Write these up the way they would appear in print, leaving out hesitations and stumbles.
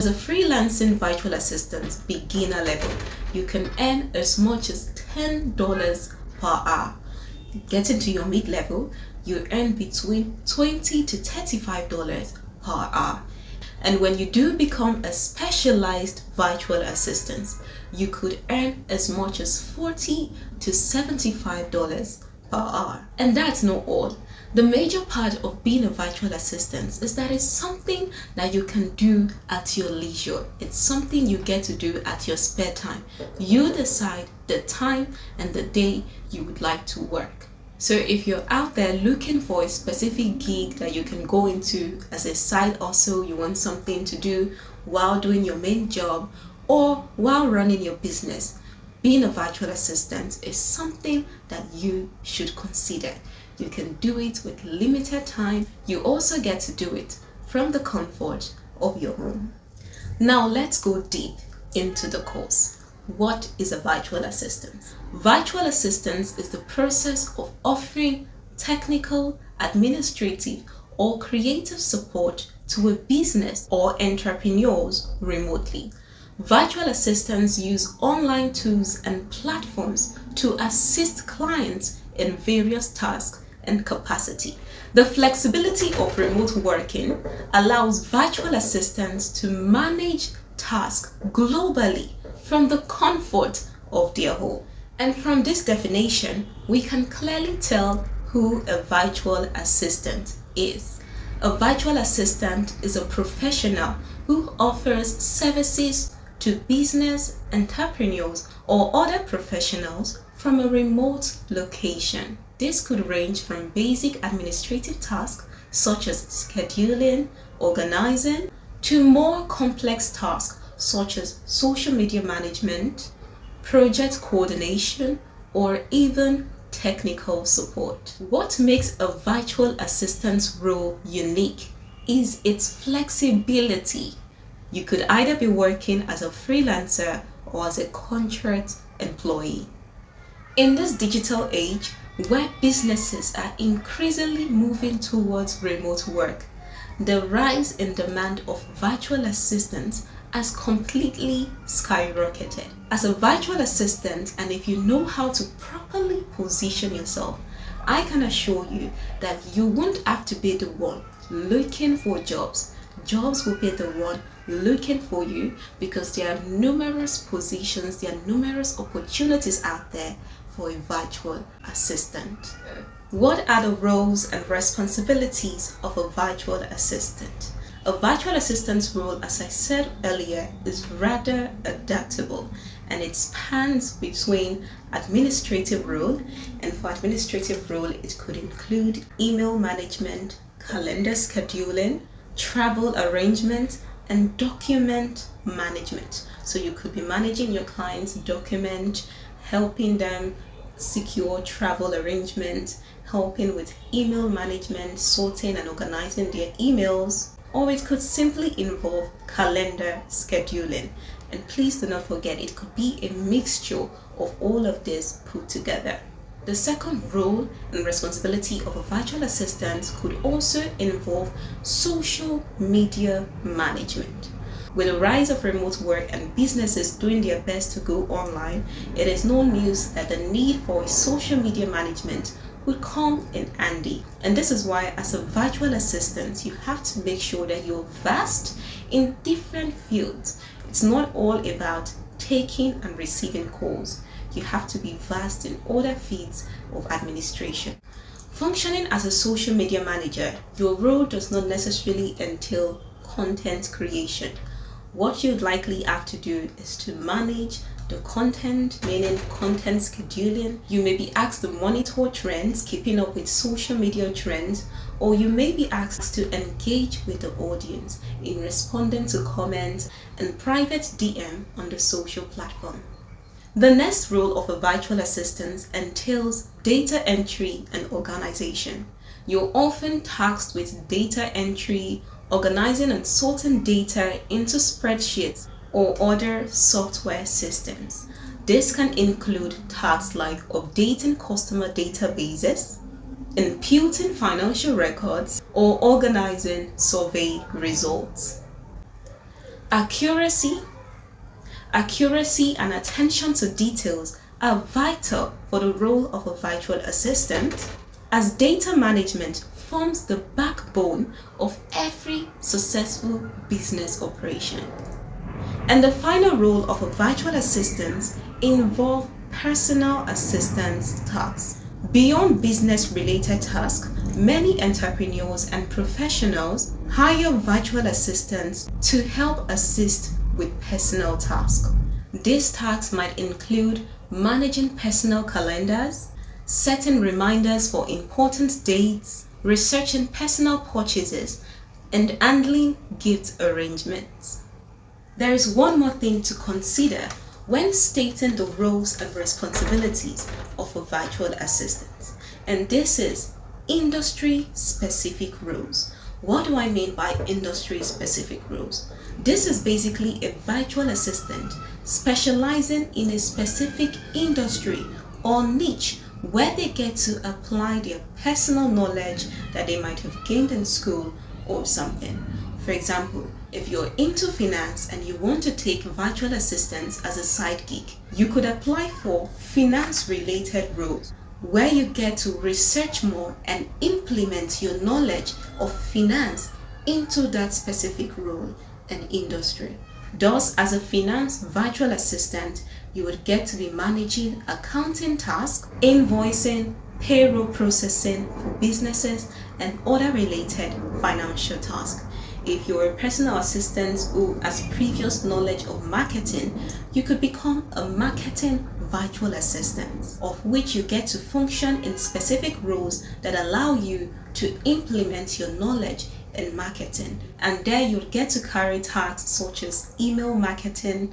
As a freelancing virtual assistant beginner level, you can earn as much as $10 per hour. Getting to your mid-level, you earn between $20 to $35 per hour. And when you do become a specialized virtual assistant, you could earn as much as $40 to $75 per hour. And that's not all. The major part of being a virtual assistant is that it's something that you can do at your leisure. It's something you get to do at your spare time. You decide the time and the day you would like to work. So if you're out there looking for a specific gig that you can go into as a side hustle, you want something to do while doing your main job or while running your business, being a virtual assistant is something that you should consider. You can do it with limited time. You also get to do it from the comfort of your home. Now let's go deep into the course. What is a virtual assistant? Virtual assistance is the process of offering technical, administrative, or creative support to a business or entrepreneurs remotely. Virtual assistants use online tools and platforms to assist clients in various tasks and capacity. The flexibility of remote working allows virtual assistants to manage tasks globally from the comfort of their home. And from this definition, we can clearly tell who a virtual assistant is. A virtual assistant is a professional who offers services to business entrepreneurs or other professionals from a remote location. This could range from basic administrative tasks such as scheduling, organizing, to more complex tasks such as social media management, project coordination, or even technical support. What makes a virtual assistant's role unique is its flexibility. You could either be working as a freelancer or as a contract employee. In this digital age, where businesses are increasingly moving towards remote work, the rise in demand of virtual assistants has completely skyrocketed. As a virtual assistant, and if you know how to properly position yourself, I can assure you that you won't have to be the one looking for jobs. Jobs will be the one looking for you because there are numerous positions, there are numerous opportunities out there for a virtual assistant. What are the roles and responsibilities of a virtual assistant? A virtual assistant's role, as I said earlier, is rather adaptable and it spans between administrative role, and for administrative role it could include email management, calendar scheduling, travel arrangement, and document management. So you could be managing your client's document, helping them secure travel arrangements, helping with email management, sorting and organizing their emails, or it could simply involve calendar scheduling. And please do not forget, it could be a mixture of all of this put together. The second role and responsibility of a virtual assistant could also involve social media management. With the rise of remote work and businesses doing their best to go online, it is no news that the need for social media management would come in handy. And this is why, as a virtual assistant, you have to make sure that you're vast in different fields. It's not all about taking and receiving calls. You have to be vast in other fields of administration. Functioning as a social media manager, your role does not necessarily entail content creation. What you'd likely have to do is to manage the content, meaning content scheduling. You may be asked to monitor trends, keeping up with social media trends, or you may be asked to engage with the audience in responding to comments and private DM on the social platform. The next role of a virtual assistant entails data entry and organization. You're often tasked with data entry, organizing and sorting data into spreadsheets or other software systems. This can include tasks like updating customer databases, imputing financial records, or organizing survey results. Accuracy and attention to details are vital for the role of a virtual assistant, as data management forms the backbone of every successful business operation. And the final role of a virtual assistant involves personal assistance tasks. Beyond business-related tasks, many entrepreneurs and professionals hire virtual assistants to help assist with personal tasks. These tasks might include managing personal calendars, setting reminders for important dates, researching personal purchases, and handling gift arrangements. There is one more thing to consider when stating the roles and responsibilities of a virtual assistant, and this is industry-specific roles. What do I mean by industry-specific roles? This is basically a virtual assistant specializing in a specific industry or niche where they get to apply their personal knowledge that they might have gained in school or something. For example, if you're into finance and you want to take virtual assistants as a side gig, you could apply for finance-related roles where you get to research more and implement your knowledge of finance into that specific role and industry. Thus, as a finance virtual assistant, you would get to be managing accounting tasks, invoicing, payroll processing for businesses, and other related financial tasks. If you're a personal assistant who has previous knowledge of marketing, you could become a marketing virtual assistant, of which you get to function in specific roles that allow you to implement your knowledge in marketing. And there you'll get to carry tasks such as email marketing,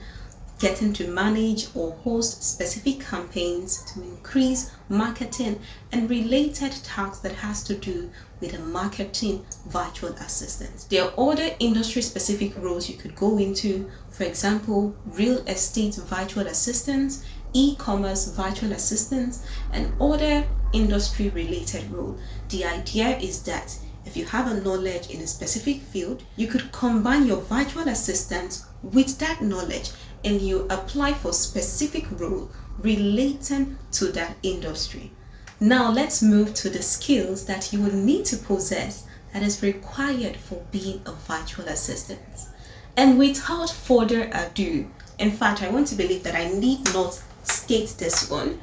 getting to manage or host specific campaigns to increase marketing, and related tasks that has to do with a marketing virtual assistant. There are other industry specific roles you could go into, for example, real estate virtual assistants, e-commerce virtual assistants, and other industry related roles. The idea is that if you have a knowledge in a specific field, you could combine your virtual assistant with that knowledge and you apply for specific role relating to that industry. Now let's move to the skills that you will need to possess that is required for being a virtual assistant. And without further ado, in fact, I want to believe that I need not state this one,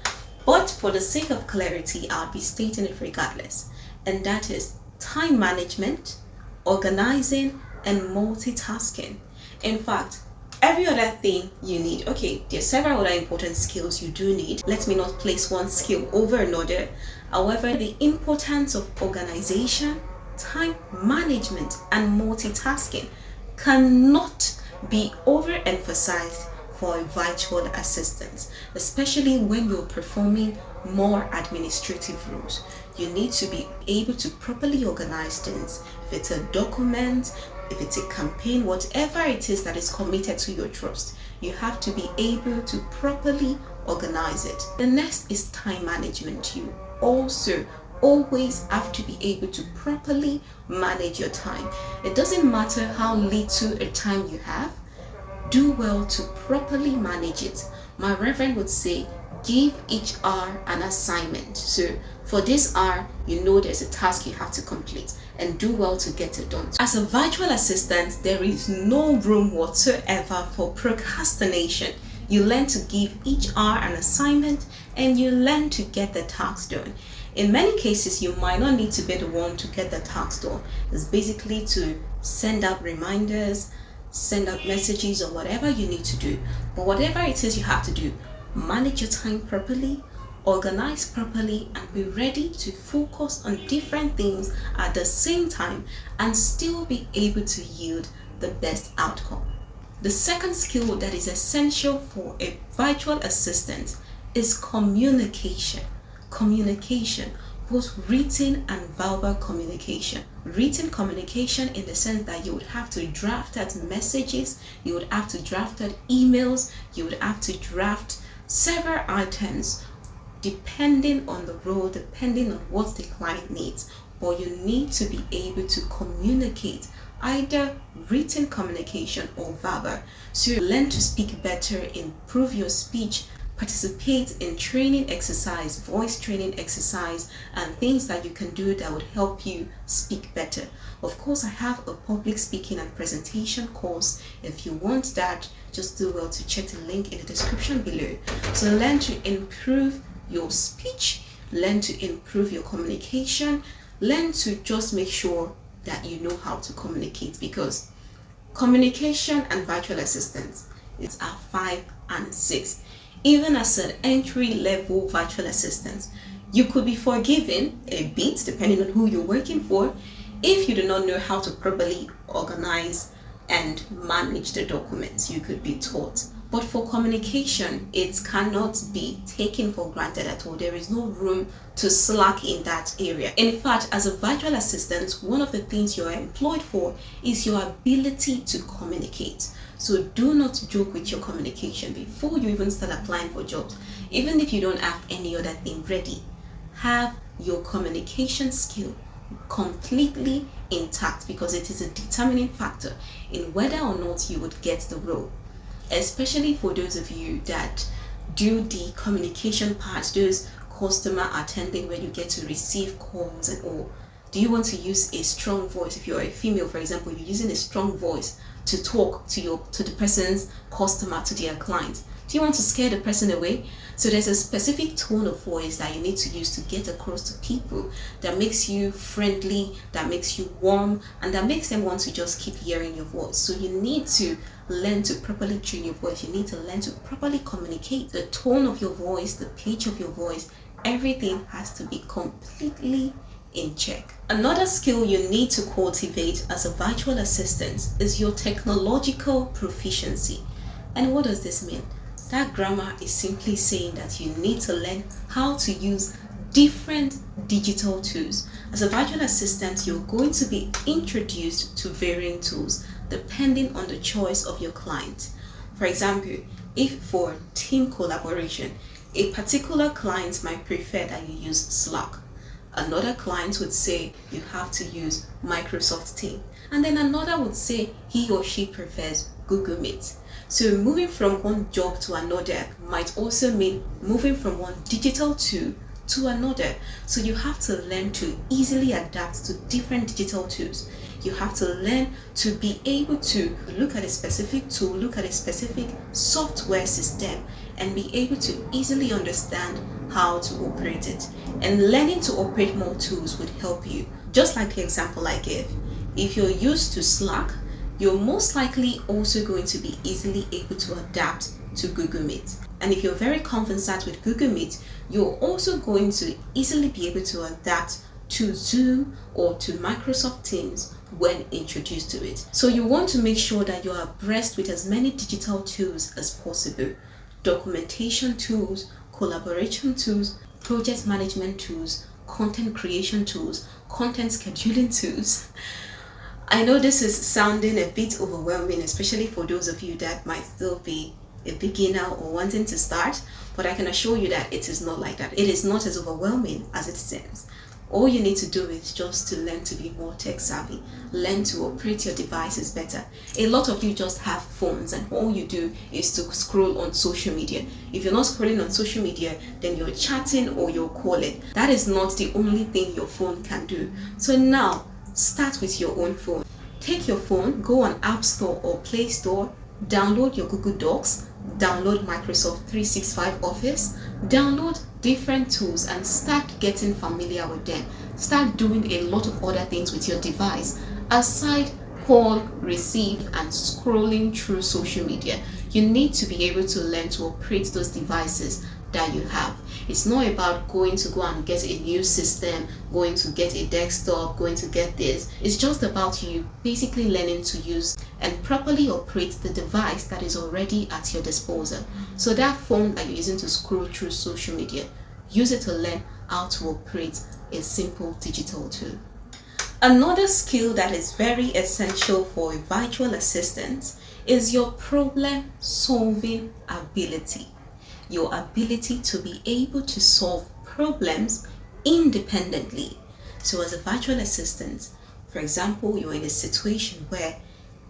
but for the sake of clarity, I'll be stating it regardless. And that is time management, organizing, and multitasking. In fact, every other thing you need. Okay, there are several other important skills you do need. Let me not place one skill over another. However, the importance of organization, time management, and multitasking cannot be overemphasized for a virtual assistant, especially when you're performing more administrative roles. You need to be able to properly organize things. If it's a document, if it's a campaign, whatever it is that is committed to your trust, you have to be able to properly organize it. The next is time management. You also always have to be able to properly manage your time. It doesn't matter how little a time you have, do well to properly manage it. My reverend would say, give each hour an assignment. So for this hour, you know there's a task you have to complete and do well to get it done. As a virtual assistant, there is no room whatsoever for procrastination. You learn to give each hour an assignment and you learn to get the task done. In many cases, you might not need to be the one to get the task done. It's basically to send out reminders, send out messages, or whatever you need to do. But whatever it is you have to do, manage your time properly, organize properly, and be ready to focus on different things at the same time and still be able to yield the best outcome. The second skill that is essential for a virtual assistant is communication. Communication, both written and verbal communication. Written communication in the sense that you would have to draft out messages, you would have to draft out emails, you would have to draft several items depending on the role, depending on what the client needs. But you need to be able to communicate either written communication or verbal. So you learn to speak better, improve your speech, participate in training exercise, voice training exercise, and things that you can do that would help you speak better. Of course, I have a public speaking and presentation course. If you want that, just do well to check the link in the description below. So learn to improve your speech, learn to improve your communication, learn to just make sure that you know how to communicate, because communication and virtual assistants is our 5 and 6. Even as an entry-level virtual assistant, you could be forgiven a bit depending on who you're working for if you do not know how to properly organize and manage the documents. You could be taught. But for communication, it cannot be taken for granted at all. There is no room to slack in that area. In fact, as a virtual assistant, one of the things you're employed for is your ability to communicate. So do not joke with your communication before you even start applying for jobs. Even if you don't have any other thing ready, have your communication skill completely intact, because it is a determining factor in whether or not you would get the role. Especially for those of you that do the communication part, those customer attending where you get to receive calls and all. Do you want to use a strong voice? If you're a female, for example, you're using a strong voice to talk to the person's customer, to their client. Do you want to scare the person away? So there's a specific tone of voice that you need to use to get across to people that makes you friendly, that makes you warm, and that makes them want to just keep hearing your voice. So you need to learn to properly tune your voice. You need to learn to properly communicate. The tone of your voice, the pitch of your voice, everything has to be completely in check. Another skill you need to cultivate as a virtual assistant is your technological proficiency. And what does this mean? That grammar is simply saying that you need to learn how to use different digital tools. As a virtual assistant, you're going to be introduced to varying tools depending on the choice of your client. For example, if for team collaboration, a particular client might prefer that you use Slack. Another client would say you have to use Microsoft Teams. And then another would say he or she prefers Google Meet. So moving from one job to another might also mean moving from one digital tool to another. So you have to learn to easily adapt to different digital tools. You have to learn to be able to look at a specific tool, look at a specific software system, and be able to easily understand how to operate it. And learning to operate more tools would help you. Just like the example I gave, if you're used to Slack, you're most likely also going to be easily able to adapt to Google Meet. And if you're very conversant with Google Meet, you're also going to easily be able to adapt to Zoom or to Microsoft Teams when introduced to it. So you want to make sure that you are abreast with as many digital tools as possible. Documentation tools, collaboration tools, project management tools, content creation tools, content scheduling tools. I know this is sounding a bit overwhelming, especially for those of you that might still be a beginner or wanting to start, but I can assure you that it is not like that. It is not as overwhelming as it seems. All you need to do is just to learn to be more tech savvy, learn to operate your devices better. A lot of you just have phones and all you do is to scroll on social media. If you're not scrolling on social media, then you're chatting or you're calling. That is not the only thing your phone can do. So now, start with your own phone. Take your phone, go on App Store or Play Store, download your Google Docs, download Microsoft 365 Office, download different tools and start getting familiar with them. Start doing a lot of other things with your device aside call, receive, and scrolling through social media. You need to be able to learn to operate those devices that you have. It's not about going to go and get a new system, going to get a desktop, going to get this. It's just about you basically learning to use and properly operate the device that is already at your disposal. So that phone that you're using to scroll through social media, use it to learn how to operate a simple digital tool. Another skill that is very essential for a virtual assistant is your problem solving ability. Your ability to be able to solve problems independently. So as a virtual assistant, For example, you're in a situation where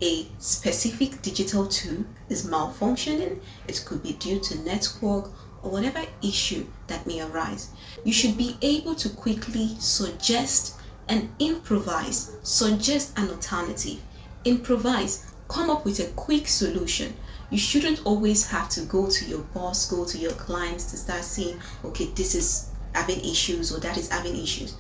a specific digital tool is malfunctioning. It could be due to network or whatever issue that may arise. You should be able to quickly suggest and improvise, suggest an alternative, improvise, come up with a quick solution. You shouldn't always have to go to your boss, go to your clients to start saying, okay, this is having issues or that is having issues.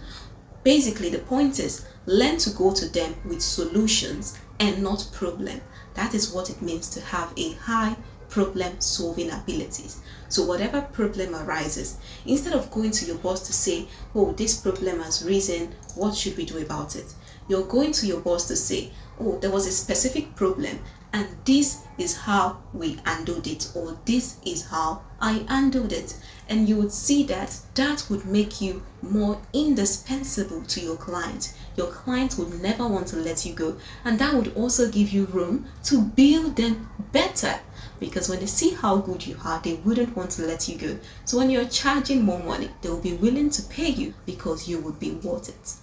Basically, the point is learn to go to them with solutions and not problem. That is what it means to have a high problem solving abilities. So whatever problem arises, instead of going to your boss to say, oh, this problem has risen, what should we do about it? You're going to your boss to say, oh, there was a specific problem and this is how we handled it, or this is how I handled it. And you would see that that would make you more indispensable to your client. Your client would never want to let you go, and that would also give you room to build them better, because when they see how good you are, they wouldn't want to let you go. So when you're charging more money, they will be willing to pay you because you would be worth it.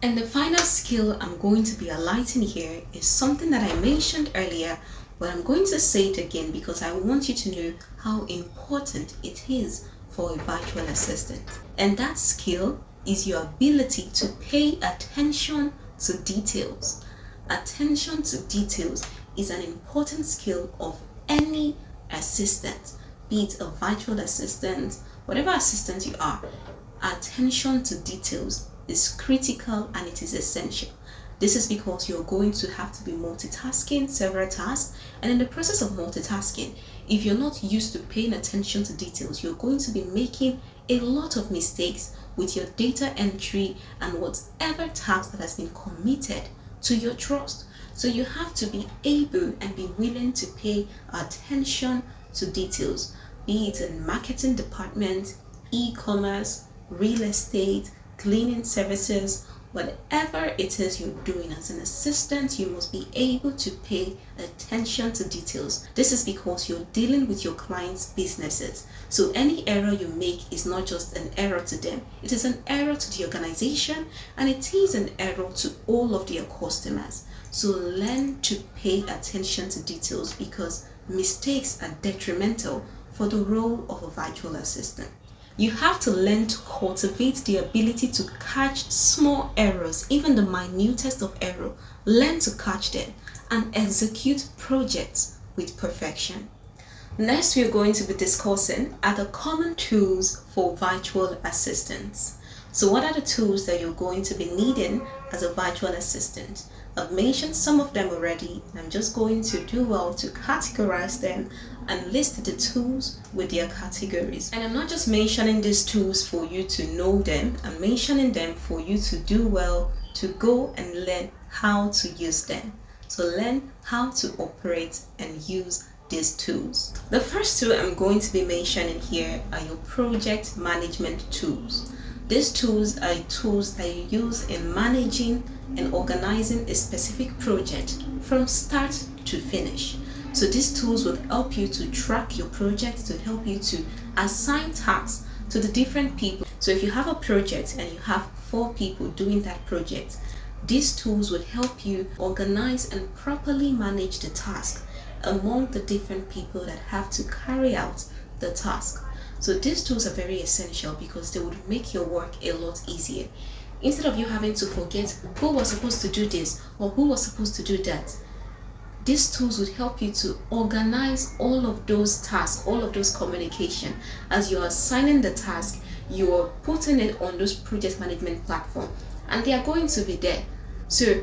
And the final skill I'm going to be highlighting here is something that I mentioned earlier, but I'm going to say it again because I want you to know how important it is for a virtual assistant. And that skill is your ability to pay attention to details. Attention to details is an important skill of any assistant, be it a virtual assistant, whatever assistant you are. Attention to details is critical and it is essential. This is because you're going to have to be multitasking several tasks, and in the process of multitasking, if you're not used to paying attention to details, you're going to be making a lot of mistakes with your data entry and whatever task that has been committed to your trust. So you have to be able and be willing to pay attention to details, be it in marketing department, e-commerce, real estate, cleaning services, whatever it is you're doing as an assistant, you must be able to pay attention to details. This is because you're dealing with your clients' businesses. So any error you make is not just an error to them, it is an error to the organization, and it is an error to all of their customers. So learn to pay attention to details because mistakes are detrimental for the role of a virtual assistant. You have to learn to cultivate the ability to catch small errors, even the minutest of error. Learn to catch them and execute projects with perfection. Next, we are going to be discussing are the common tools for virtual assistants. So what are the tools that you're going to be needing as a virtual assistant? I've mentioned some of them already, and I'm just going to do well to categorize them and list the tools with their categories. And I'm not just mentioning these tools for you to know them, I'm mentioning them for you to do well to go and learn how to use them. So learn how to operate and use these tools. The first two I'm going to be mentioning here are your project management tools. These tools are tools that you use in managing and organizing a specific project from start to finish. So these tools will help you to track your project, to help you to assign tasks to the different people. So if you have a project and you have 4 people doing that project, these tools would help you organize and properly manage the task among the different people that have to carry out the task. So these tools are very essential because they would make your work a lot easier. Instead of you having to forget who was supposed to do this or who was supposed to do that, these tools would help you to organize all of those tasks, all of those communication. As you're assigning the task, you're putting it on those project management platform and they are going to be there. So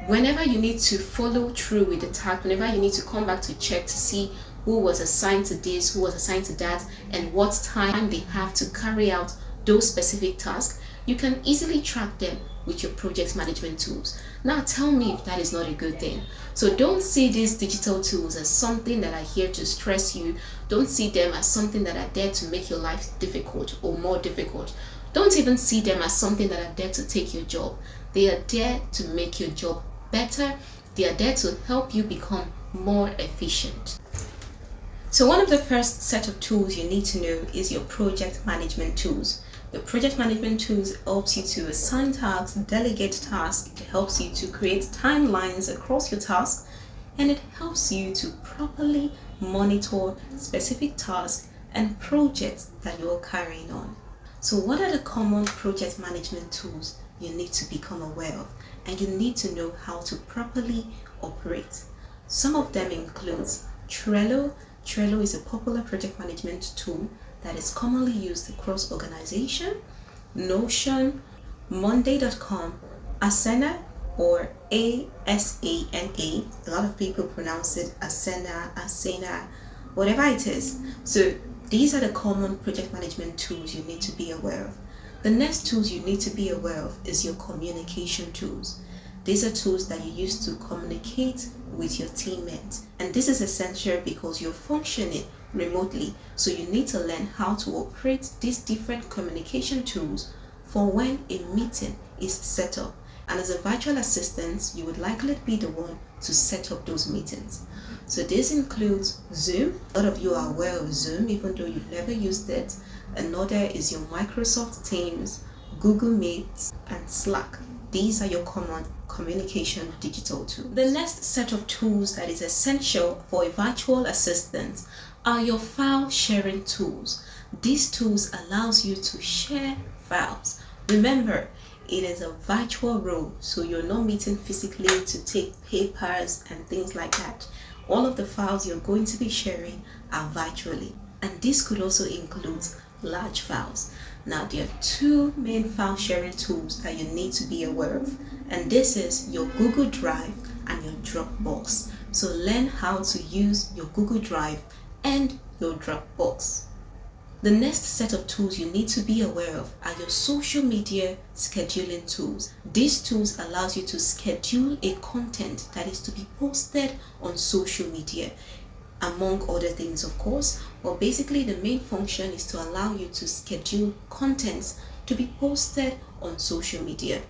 whenever you need to follow through with the task, whenever you need to come back to check to see who was assigned to this, who was assigned to that, and what time they have to carry out those specific tasks, you can easily track them with your project management tools. Now tell me if that is not a good thing. So don't see these digital tools as something that are here to stress you. Don't see them as something that are there to make your life difficult or more difficult. Don't even see them as something that are there to take your job. They are there to make your job better. They are there to help you become more efficient. So one of the first set of tools you need to know is your project management tools. The project management tools helps you to assign tasks, delegate tasks, it helps you to create timelines across your tasks, and it helps you to properly monitor specific tasks and projects that you're carrying on. So what are the common project management tools you need to become aware of and you need to know how to properly operate? Some of them include Trello. Trello is a popular project management tool that is commonly used across organization, Notion, Monday.com, Asana or Asana. A lot of people pronounce it Asana, whatever it is. So these are the common project management tools you need to be aware of. The next tools you need to be aware of is your communication tools. These are tools that you use to communicate with your teammates. And this is essential because you're functioning remotely. So you need to learn how to operate these different communication tools for when a meeting is set up. And as a virtual assistant, you would likely be the one to set up those meetings. So this includes Zoom. A lot of you are aware of Zoom, even though you've never used it. Another is your Microsoft Teams, Google Meet, and Slack. These are your common communication digital tools. The next set of tools that is essential for a virtual assistant are your file sharing tools. These tools allows you to share files. Remember, it is a virtual role, so you're not meeting physically to take papers and things like that. All of the files you're going to be sharing are virtually, and this could also include large files. Now, there are two main file sharing tools that you need to be aware of, and this is your Google Drive and your Dropbox. So learn how to use your Google Drive and your Dropbox. The next set of tools you need to be aware of are your social media scheduling tools. These tools allows you to schedule a content that is to be posted on social media, among other things, of course. But basically the main function is to allow you to schedule contents to be posted on social media.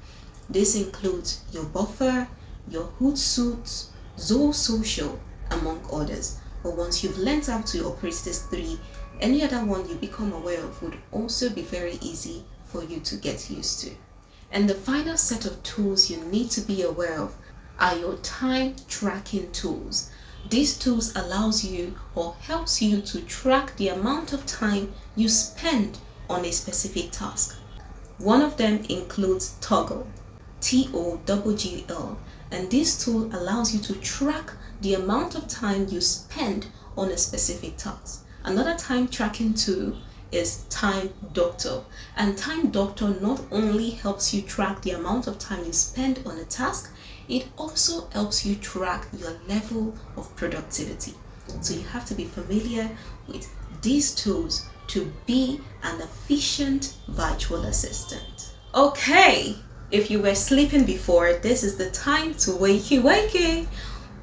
This includes your Buffer, your Hootsuite, Zoho Social, among others. But once you've learned how to operate these three, any other one you become aware of would also be very easy for you to get used to. And the final set of tools you need to be aware of are your time tracking tools. These tools allows you or helps you to track the amount of time you spend on a specific task. One of them includes Toggle, Toggle, and this tool allows you to track the amount of time you spend on a specific task. Another time tracking tool is Time Doctor, and Time Doctor not only helps you track the amount of time you spend on a task, it also helps you track your level of productivity. So you have to be familiar with these tools to be an efficient virtual assistant. Okay, if you were sleeping before, this is the time to wakey,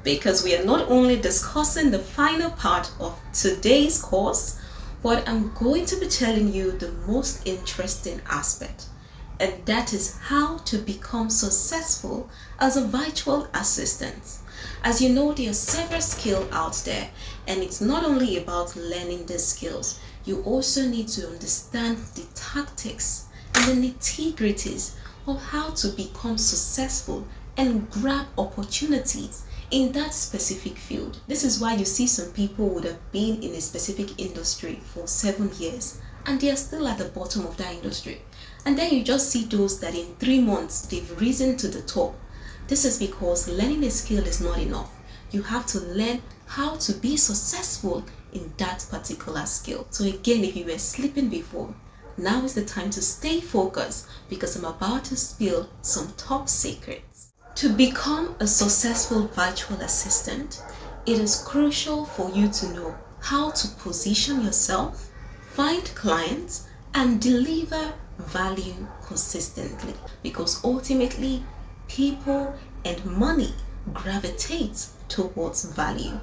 because we are not only discussing the final part of today's course, but I'm going to be telling you the most interesting aspect, and that is how to become successful as a virtual assistant. As you know, there are several skills out there, and it's not only about learning the skills. You also need to understand the tactics and the nitty-gritties of how to become successful and grab opportunities in that specific field. This is why you see some people would have been in a specific industry for 7 years and they are still at the bottom of that industry. And then you just see those that in 3 months they've risen to the top. This is because learning a skill is not enough. You have to learn how to be successful in that particular skill. So again, if you were sleeping before, now is the time to stay focused, because I'm about to spill some top secrets. To become a successful virtual assistant, it is crucial for you to know how to position yourself, find clients, and deliver value consistently, because ultimately people and money gravitate towards value.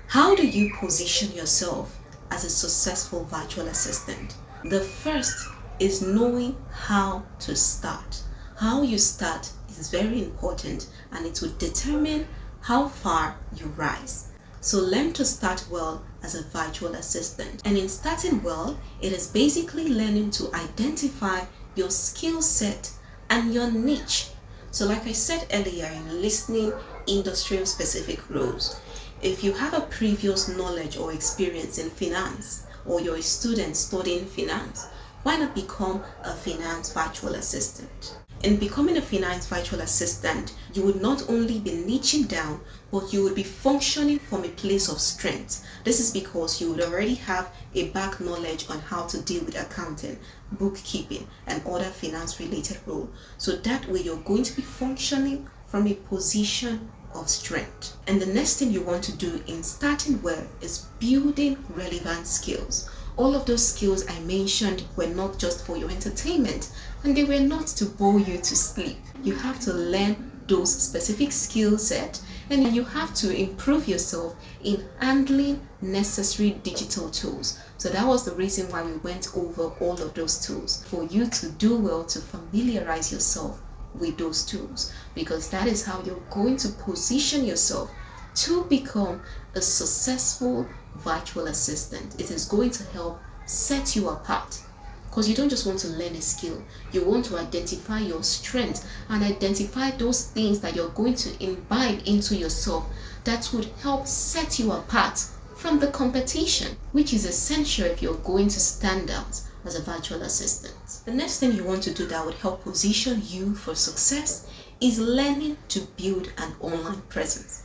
How do you position yourself as a successful virtual assistant? The first is knowing how to start. How you start is very important, and it will determine how far you rise. So learn to start well as a virtual assistant. And in starting well, it is basically learning to identify your skill set and your niche. So like I said earlier, in listening industry specific roles, if you have a previous knowledge or experience in finance, or you're a student studying finance, why not become a finance virtual assistant? In becoming a finance virtual assistant, you would not only be niching down, but you would be functioning from a place of strength. This is because you would already have a back knowledge on how to deal with accounting, bookkeeping, and other finance related roles. So that way you're going to be functioning from a position of strength. And the next thing you want to do in starting well is building relevant skills. All of those skills I mentioned were not just for your entertainment, and they were not to bore you to sleep. You have to learn those specific skill set, and you have to improve yourself in handling necessary digital tools. So that was the reason why we went over all of those tools, for you to do well to familiarize yourself with those tools, because that is how you're going to position yourself to become a successful virtual assistant. It is going to help set you apart, because you don't just want to learn a skill, you want to identify your strengths and identify those things that you're going to imbibe into yourself that would help set you apart from the competition, which is essential if you're going to stand out as a virtual assistant. The next thing you want to do that would help position you for success is learning to build an online presence.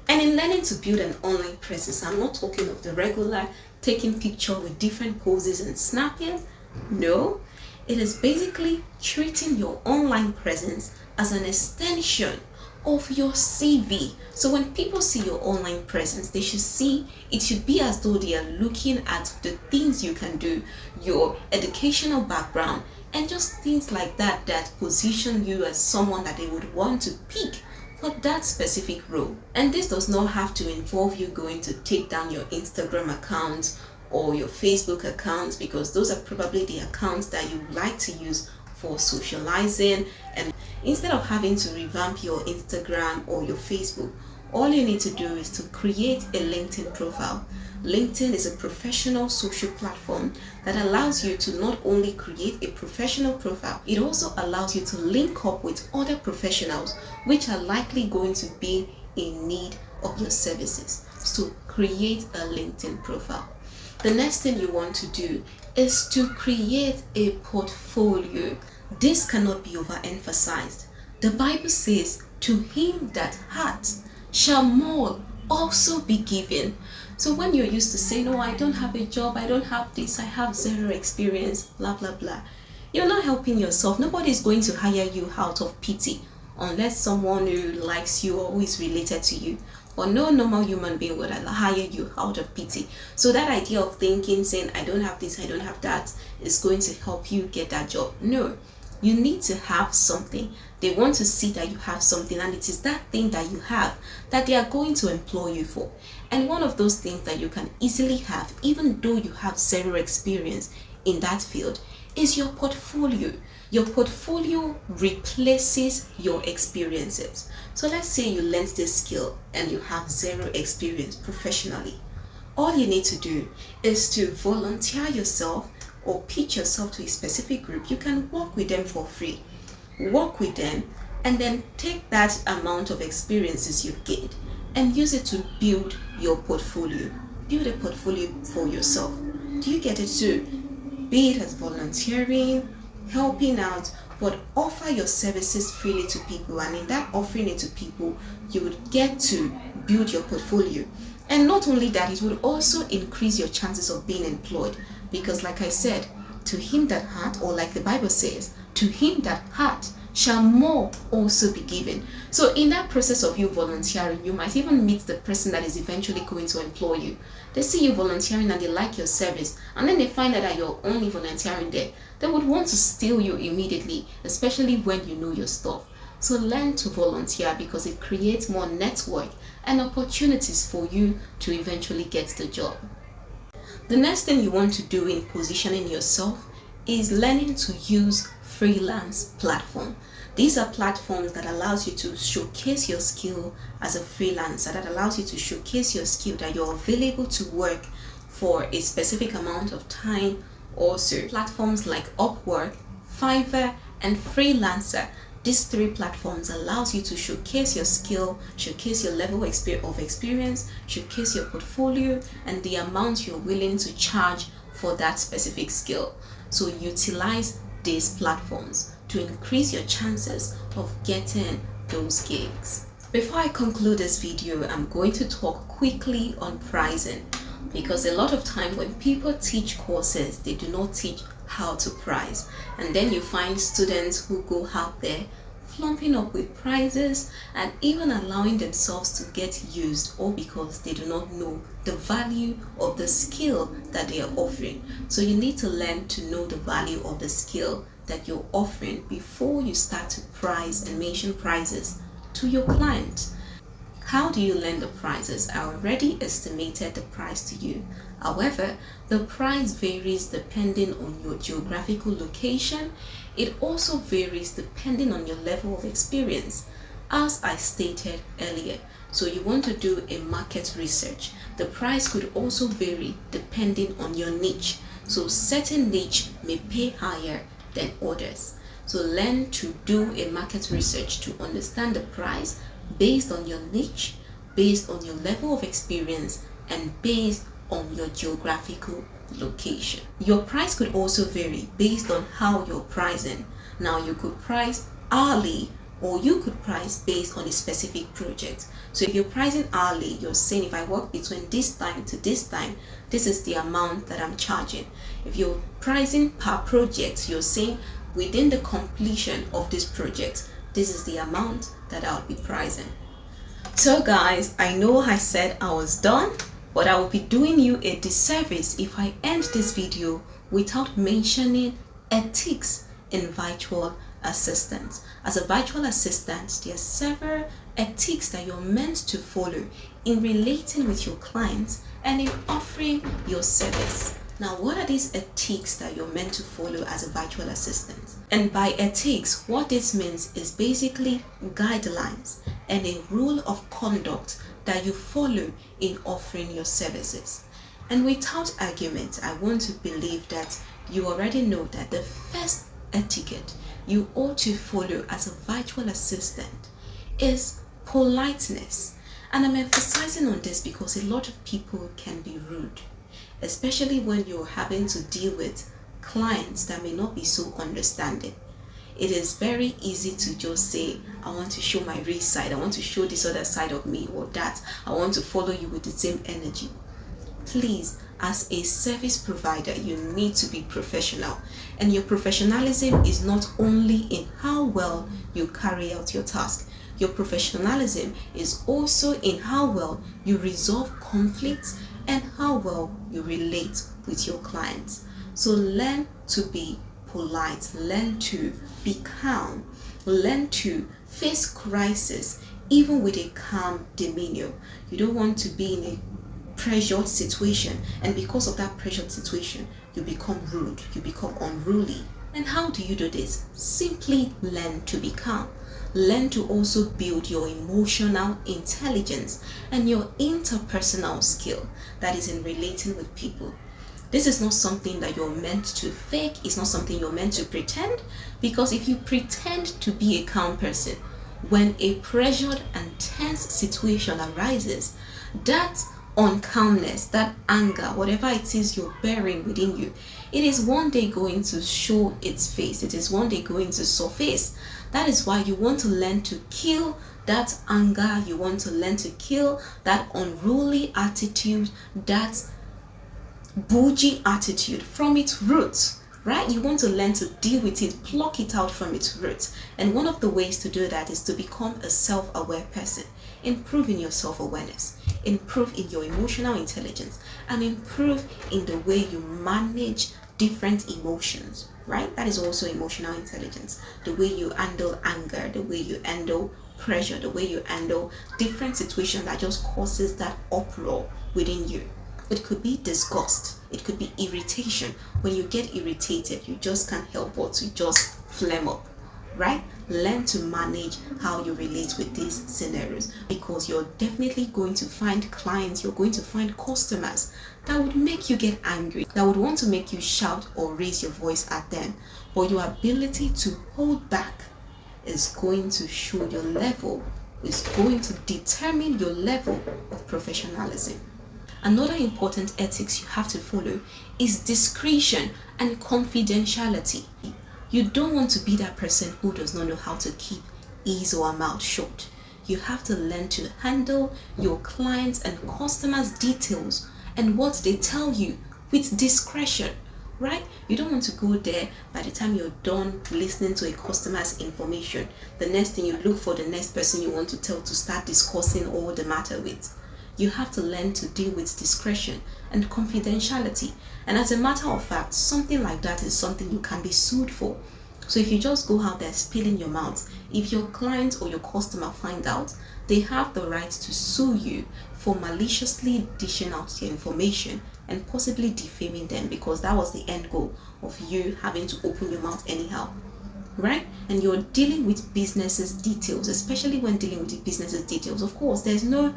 And in learning to build an online presence, I'm not talking of the regular taking picture with different poses and snapping. No, it is basically treating your online presence as an extension of your CV. So when people see your online presence, they should see, it should be as though they are looking at the things you can do, your educational background, and just things like that that position you as someone that they would want to pick for that specific role. And this does not have to involve you going to take down your Instagram account or your Facebook accounts, because those are probably the accounts that you like to use for socializing. And instead of having to revamp your Instagram or your Facebook, all you need to do is to create a LinkedIn profile. LinkedIn is a professional social platform that allows you to not only create a professional profile, it also allows you to link up with other professionals which are likely going to be in need of your services. So create a LinkedIn profile. The next thing you want to do is to create a portfolio. This cannot be overemphasized. The Bible says, to him that hath shall more also be given. So when you're used to saying, oh, I don't have a job, I don't have this, I have zero experience, blah, blah, blah, you're not helping yourself. Nobody is going to hire you out of pity, unless someone who likes you or who is related to you. But no normal human being would hire you out of pity. So that idea of thinking, saying, I don't have this, I don't have that, is going to help you get that job. No, you need to have something. They want to see that you have something, and it is that thing that you have that they are going to employ you for. And one of those things that you can easily have, even though you have zero experience in that field, is your portfolio. Your portfolio replaces your experiences. So let's say you learned this skill and you have zero experience professionally. All you need to do is to volunteer yourself or pitch yourself to a specific group. You can work with them for free. Work with them and then take that amount of experiences you've gained and use it to build your portfolio. Build a portfolio for yourself. Do you get it too? Be it as volunteering, helping out, but offer your services freely to people, and in that offering it to people, you would get to build your portfolio. And not only that, it will also increase your chances of being employed, because like I said, to him that hath, or like the Bible says, to him that hath shall more also be given. So in that process of you volunteering, you might even meet the person that is eventually going to employ you. They see you volunteering and they like your service, and then they find out that you're only volunteering there. They would want to steal you immediately, especially when you know your stuff. So learn to volunteer, because it creates more network and opportunities for you to eventually get the job. The next thing you want to do in positioning yourself is learning to use freelance platform. These are platforms that allows you to showcase your skill as a freelancer, that allows you to showcase your skill, that you're available to work for a specific amount of time. Also, platforms like Upwork, Fiverr, and Freelancer. These three platforms allows you to showcase your skill, showcase your level of experience, showcase your portfolio, and the amount you're willing to charge for that specific skill. So utilize these platforms to increase your chances of getting those gigs. Before I conclude this video, I'm going to talk quickly on pricing, because a lot of time when people teach courses, they do not teach how to price, and then you find students who go out there flumping up with prices and even allowing themselves to get used, all because they do not know the value of the skill that they are offering. So you need to learn to know the value of the skill that you're offering before you start to price and mention prices to your client. How do you learn the prices? I already estimated the price to you. However, the price varies depending on your geographical location. It also varies depending on your level of experience, as I stated earlier. So you want to do a market research. The price could also vary depending on your niche. So certain niche may pay higher than others. So learn to do a market research to understand the price based on your niche, based on your level of experience, and based on your geographical location. Your price could also vary based on how you're pricing. Now you could price hourly, or you could price based on a specific project. So if you're pricing hourly, you're saying if I work between this time to this time, this is the amount that I'm charging. If you're pricing per project, you're saying within the completion of this project, this is the amount that I'll be pricing. So guys, I know I said I was done, but I will be doing you a disservice if I end this video without mentioning ethics in virtual assistants. As a virtual assistant, there are several ethics that you're meant to follow in relating with your clients and in offering your service. Now, what are these ethics that you're meant to follow as a virtual assistant? And by ethics, what this means is basically guidelines and a rule of conduct that you follow in offering your services. And without argument, I want to believe that you already know that the first etiquette you ought to follow as a virtual assistant is politeness. And I'm emphasizing on this because a lot of people can be rude, especially when you're having to deal with clients that may not be so understanding. It is very easy to just say, I want to show my real side, I want to show this other side of me, or that I want to follow you with the same energy. Please, as a service provider, you need to be professional, and your professionalism is not only in how well you carry out your task. Your professionalism is also in how well you resolve conflicts and how well you relate with your clients. So learn to be polite, learn to be calm, learn to face crisis even with a calm demeanor. You don't want to be in a pressured situation, and because of that pressured situation, you become rude, you become unruly. And how do you do this? Simply learn to be calm. Learn to also build your emotional intelligence and your interpersonal skill that is in relating with people. This is not something that you're meant to fake. It's not something you're meant to pretend, because if you pretend to be a calm person, when a pressured and tense situation arises, that uncalmness, that anger, whatever it is you're bearing within you, it is one day going to show its face. It is one day going to surface. That is why you want to learn to kill that anger. You want to learn to kill that unruly attitude, that bougie attitude from its roots, right? You want to learn to deal with it, pluck it out from its roots. And one of the ways to do that is to become a self-aware person. Improve in your self-awareness, improve in your emotional intelligence, and improve in the way you manage different emotions, right? That is also emotional intelligence. The way you handle anger, the way you handle pressure, the way you handle different situations that just causes that uproar within you. It could be disgust, it could be irritation. When you get irritated, you just can't help but to just flame up, right? learn to manage how you relate with these scenarios, because you're definitely going to find clients, you're going to find customers that would make you get angry, that would want to make you shout or raise your voice at them. But your ability to hold back is going to show your level, is going to determine your level of professionalism. Another important ethics you have to follow is discretion and confidentiality. You don't want to be that person who does not know how to keep his or her mouth shut. You have to learn to handle your clients' and customers' details and what they tell you with discretion, right? You don't want to go there by the time you're done listening to a customer's information. The next thing you look for the next person you want to tell to start discussing all the matter with. You have to learn to deal with discretion and confidentiality. And as a matter of fact, something like that is something you can be sued for. So if you just go out there spilling your mouth, if your client or your customer find out, they have the right to sue you for maliciously dishing out their information and possibly defaming them, because that was the end goal of you having to open your mouth anyhow, right? And you're dealing with businesses details, especially when dealing with the businesses details. Of course, there's no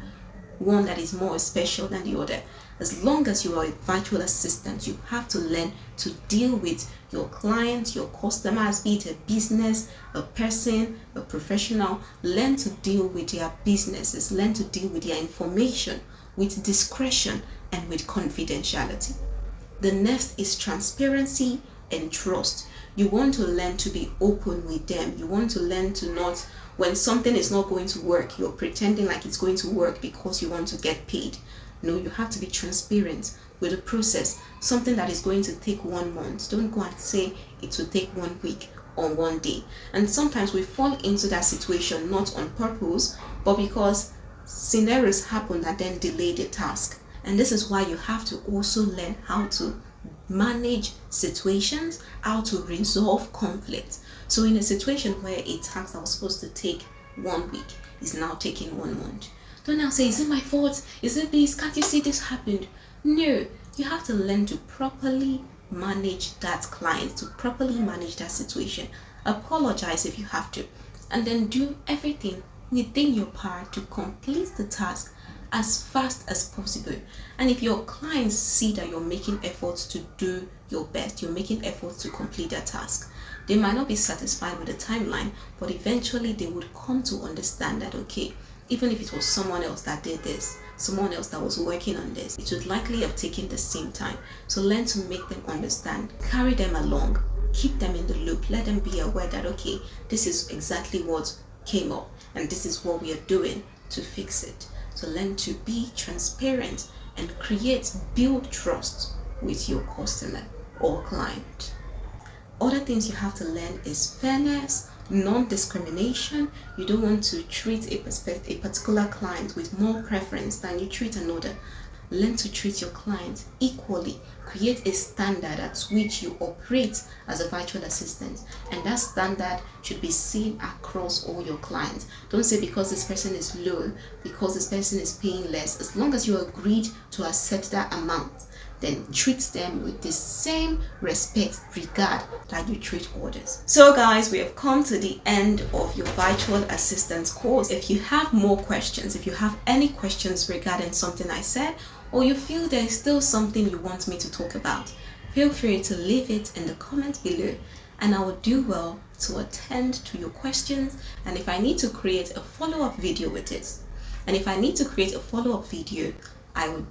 one that is more special than the other. As long as you are a virtual assistant, you have to learn to deal with your clients, your customers, be it a business, a person, a professional. Learn to deal with their businesses, learn to deal with their information with discretion and with confidentiality. The next is transparency and trust. You want to learn to be open with them. You want to learn to not, when something is not going to work, you're pretending like it's going to work because you want to get paid. No, you have to be transparent with the process. Something that is going to take 1 month, don't go and say it will take 1 week or 1 day. And sometimes we fall into that situation not on purpose, but because scenarios happen that then delay the task. And this is why you have to also learn how to manage situations, how to resolve conflict. So in a situation where a task that was supposed to take 1 week is now taking 1 month, don't now say, is it my fault? Is it this? Can't you see this happened? No, you have to learn to properly manage that client, to properly manage that situation. Apologize if you have to, and then do everything within your power to complete the task as fast as possible. And if your clients see that you're making efforts to do your best, you're making efforts to complete that task, they might not be satisfied with the timeline, but eventually they would come to understand that, okay, even if it was someone else that did this, someone else that was working on this, it would likely have taken the same time. So learn to make them understand, carry them along, keep them in the loop, let them be aware that, okay, this is exactly what came up and this is what we are doing to fix it. So learn to be transparent and build trust with your customer or client. Other things you have to learn is fairness, non-discrimination. You don't want to treat a particular client with more preference than you treat another. Learn to treat your client equally. Create a standard at which you operate as a virtual assistant, and that standard should be seen across all your clients. Don't say because this person is low, because this person is paying less. As long as you agreed to accept that amount, then treat them with the same respect, regard that you treat others. So guys, we have come to the end of your virtual assistant course. If you have more questions, if you have any questions regarding something I said, or you feel there is still something you want me to talk about, feel free to leave it in the comments below, and I will do well to attend to your questions. And if I need to create a follow-up video with it, I will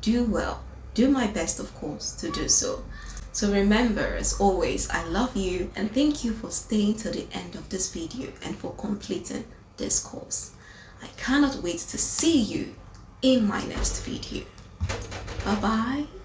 do my best, of course, to do so. So remember, as always, I love you and thank you for staying to the end of this video and for completing this course. I cannot wait to see you in my next video. Bye bye.